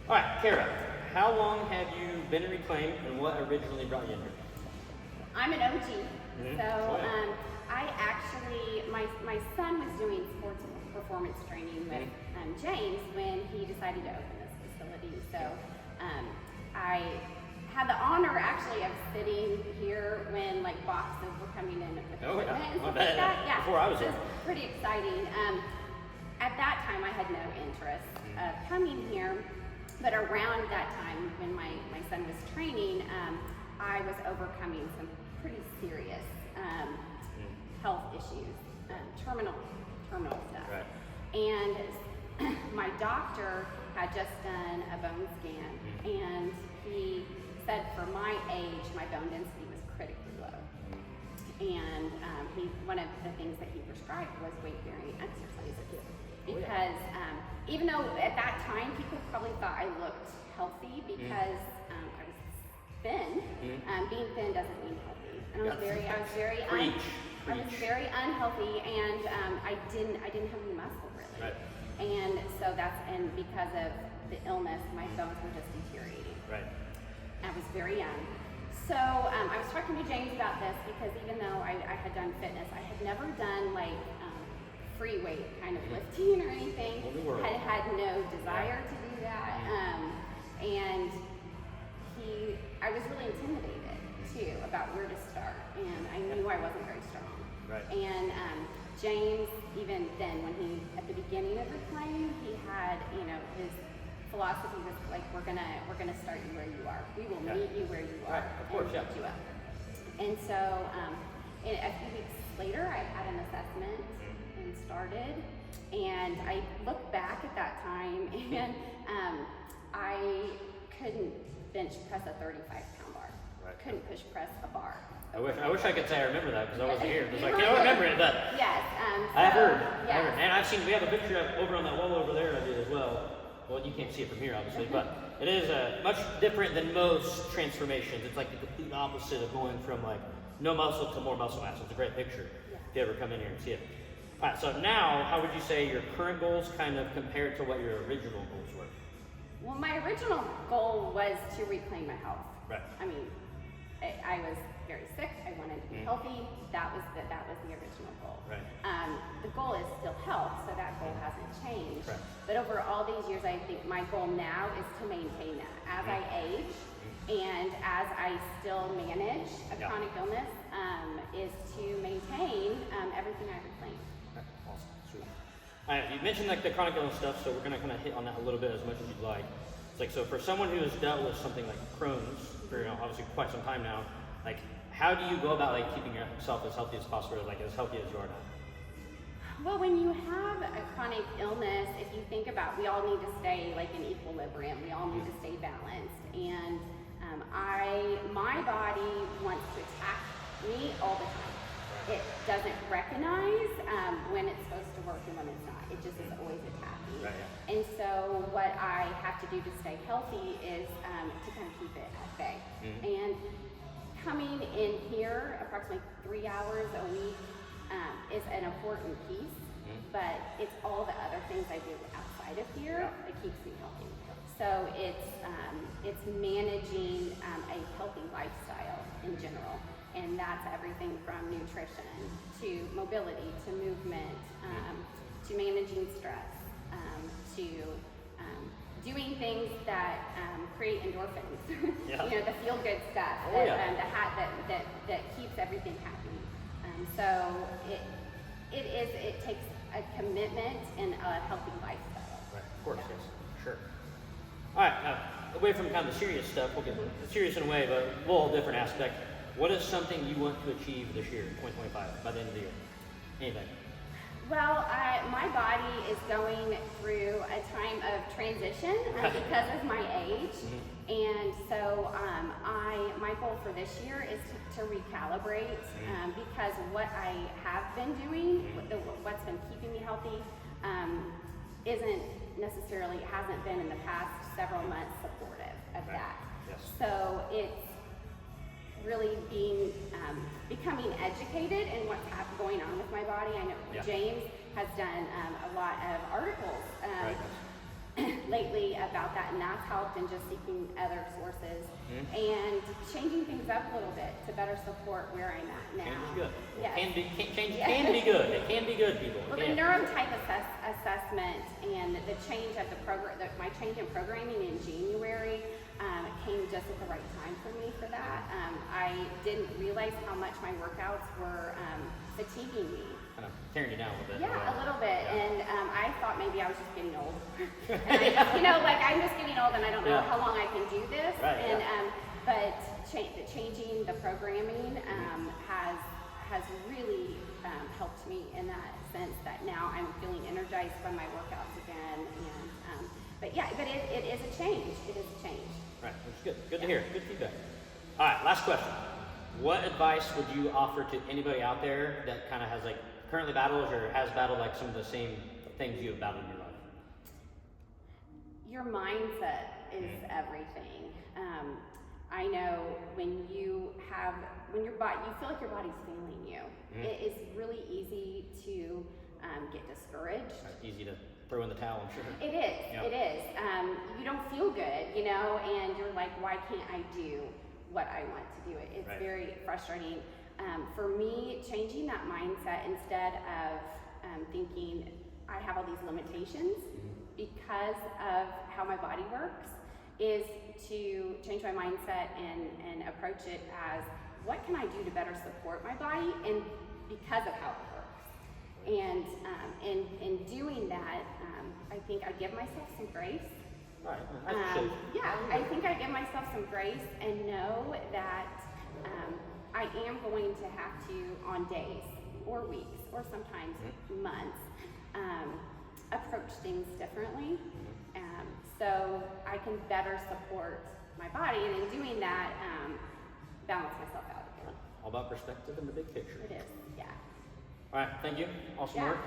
All right, Kara, how long have you been in Reclaim and what originally brought you in here? I'm an OG. Mm-hmm. So I actually, my son was doing sports and performance training with James when he decided to open this facility. So I had the honor actually of sitting here when like boxes were coming in with equipment and stuff like that. Yeah, before I was it here. was pretty exciting. At that time I had no interest of coming here, but around that time when my son was training, I was overcoming some pretty serious health issues, terminal stuff. Right. And my doctor had just done a bone scan, and he said for my age, my bone density was critically low. And one of the things that he prescribed was weight-bearing exercises. Because even though at that time people probably thought I looked healthy because I was thin, being thin doesn't mean healthy. And I was very unhealthy, and I didn't have any muscle really. Right. And so because of the illness, my bones were just deteriorating. Right. I was very young. So I was talking to James about this because even though I had done fitness, I had never done like free weight kind of lifting or anything. Had no desire to do that. And I was really intimidated too about where to start, and I knew I wasn't very strong. Right. And James, even then, when at the beginning of Reclaim, he had, his philosophy was like, we're gonna start you where you are. We will meet you where you are, of course, and lift you up. And so, a few weeks later, I had an assessment and started. And I look back at that time, and I couldn't bench press a 35-pound bar. Right. Couldn't push press a bar. I wish I could say I remember that because I wasn't here. It's like, I remember it, but yes. I've heard. Yes. And I've seen, we have a picture over on that wall over there of it as well. Well, you can't see it from here, obviously, but it is much different than most transformations. It's like the complete opposite of going from like no muscle to more muscle mass. It's a great picture if you ever come in here and see it. All right, so now, how would you say your current goals kind of compared to what your original goals were? Well, my original goal was to reclaim my health. Right. I mean, I was very sick. I wanted to be healthy. That was the original goal. Right. The goal is still health, so that goal hasn't changed. Right. But over all these years, I think my goal now is to maintain that. As I age and as I still manage a chronic illness, is to maintain everything I reclaim. Awesome, sweet. All right, you mentioned like the chronic illness stuff, so we're gonna kind of hit on that a little bit as much as you'd like. It's like, so for someone who has dealt with something like Crohn's for obviously quite some time now, like how do you go about like keeping yourself as healthy as possible, like as healthy as you are now? Well, when you have a chronic illness, if you think about, we all need to stay like in equilibrium. We all need to stay balanced, and my body wants to attack me all the time. It doesn't recognize when it's supposed to work and when it's not. It just is always attacking. Right, yeah. And so what I have to do to stay healthy is to kind of keep it at bay. And coming in here approximately 3 hours a week is an important piece, but it's all the other things I do outside of here that keeps me healthy. So it's managing a healthy lifestyle in general. And that's everything from nutrition to mobility to movement to managing stress to doing things that create endorphins. The feel-good stuff, that keeps everything happy. So it takes a commitment and a healthy lifestyle. Right, of course, yes, sure. All right, now away from kind of the serious stuff, we'll get serious in a way, but a little different aspect. What is something you want to achieve this year, 2025, by the end of the year? Anything? Well, my body is going through a time of transition because of my age, and so my goal for this year is to recalibrate because what I have been doing, what's been keeping me healthy, hasn't been in the past several months supportive of that. Yes. So it's really becoming educated in what's going on with my body. I know James has done a lot of articles lately about that, and that's helped, and just seeking other sources and changing things up a little bit to better support where I'm at now. Change is good. Yes. Change can be good. It can be good, people. Well, the neurotype assessment and the change of the program, my change in programming in January came just at the right time for me for that. I didn't realize how much my workouts were fatiguing me. Kind of tearing you down a little bit. Yeah, a little bit. Yeah. And I thought maybe I was just getting old. And I'm just getting old, and I don't know how long I can do this. Right, and but changing the programming has really helped me in that sense that now I'm feeling energized by my workouts again. And but it is a change. It is a change. Right, which is good. Good to hear. Good feedback. All right, last question. What advice would you offer to anybody out there that kind of has like currently battles or has battled like some of the same things you have battled in your life? Your mindset is everything. I know when your body, you feel like your body's failing you. It is really easy to get discouraged. It's easy to throw in the towel, I'm sure. It is. Yeah. It is. You don't feel good, and you're like, why can't I do what I want to do? It's Right. very frustrating. For me, changing that mindset instead of thinking I have all these limitations because of how my body works is to change my mindset and approach it as what can I do to better support my body and because of how it works. And in doing that, I think I give myself some grace. Right. I appreciate it. I think I give myself some grace and know that I am going to have to, on days or weeks or sometimes months, approach things differently so I can better support my body, and in doing that, balance myself out again. All about perspective and the big picture. It is, yeah. All right, thank you. Awesome Yeah. work.